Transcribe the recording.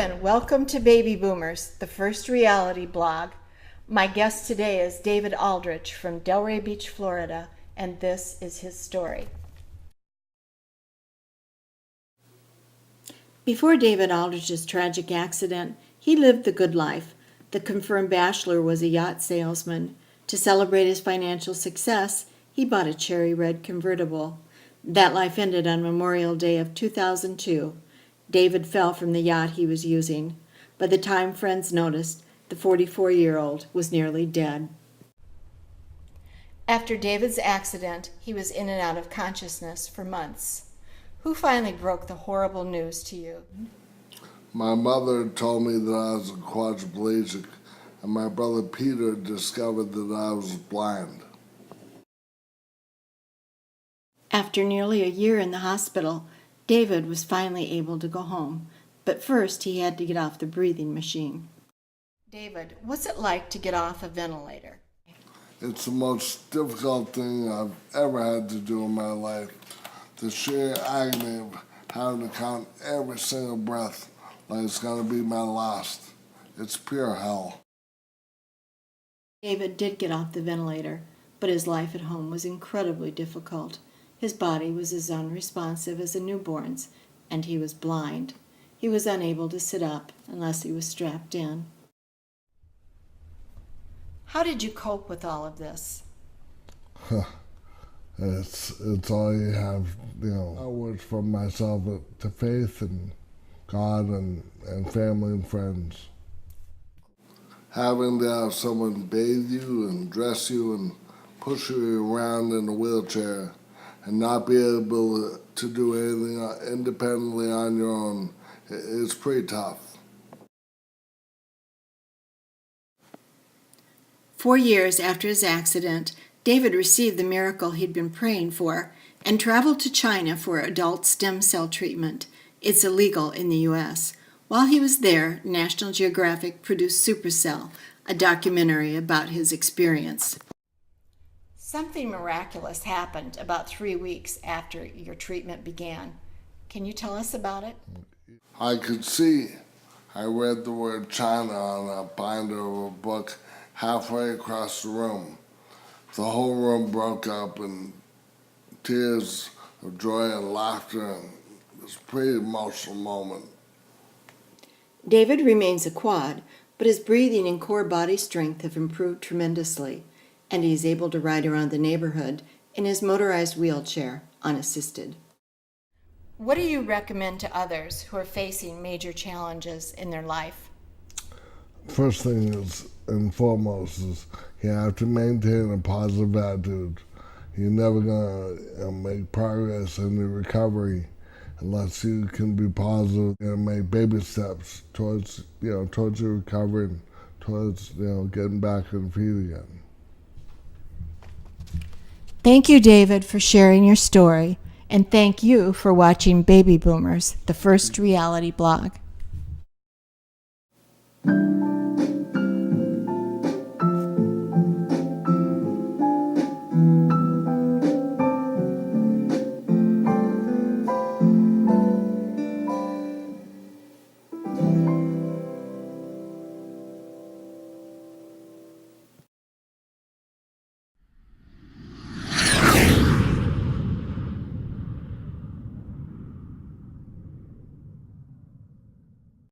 and welcome to Baby Boomers, the first reality blog. My guest today is David Aldrich from Delray Beach, Florida, and this is his story. Before David Aldrich's tragic accident, he lived the good life. The confirmed bachelor was a yacht salesman. To celebrate his financial success, he bought a cherry red convertible. That life ended on Memorial Day of 2002. David fell from the yacht he was using. By the time friends noticed, the 44-year-old was nearly dead. After David's accident, he was in and out of consciousness for months. Who finally broke the horrible news to you? My mother told me that I was a quadriplegic, and my brother Peter discovered that I was blind. After nearly a year in the hospital, David was finally able to go home, but first he had to get off the breathing machine. David, what's it like to get off a ventilator? It's the most difficult thing I've ever had to do in my life. The sheer agony of having to count every single breath like it's going to be my last. It's pure hell. David did get off the ventilator, but his life at home was incredibly difficult. His body was as unresponsive as a newborn's, and he was blind. He was unable to sit up unless he was strapped in. How did you cope with all of this? It's all you have, I work from myself to faith and God and family and friends. Having to have someone bathe you and dress you and push you around in a wheelchair and not be able to do anything independently on your own, it's pretty tough. 4 years after his accident, David received the miracle he'd been praying for and traveled to China for adult stem cell treatment. It's illegal in the U.S. While he was there, National Geographic produced Supercell, a documentary about his experience. Something miraculous happened about 3 weeks after your treatment began. Can you tell us about it? I could see. I read the word China on a binder of a book halfway across the room. The whole room broke up in tears of joy and laughter, and it was a pretty emotional moment. David remains a quad, but his breathing and core body strength have improved tremendously, and he is able to ride around the neighborhood in his motorized wheelchair, unassisted. What do you recommend to others who are facing major challenges in their life? First thing is, and foremost, is you have to maintain a positive attitude. You're never gonna make progress in your recovery unless you can be positive and make baby steps towards your recovery and towards getting back on feet again. Thank you, David, for sharing your story, and thank you for watching Baby Boomers, the first reality blog.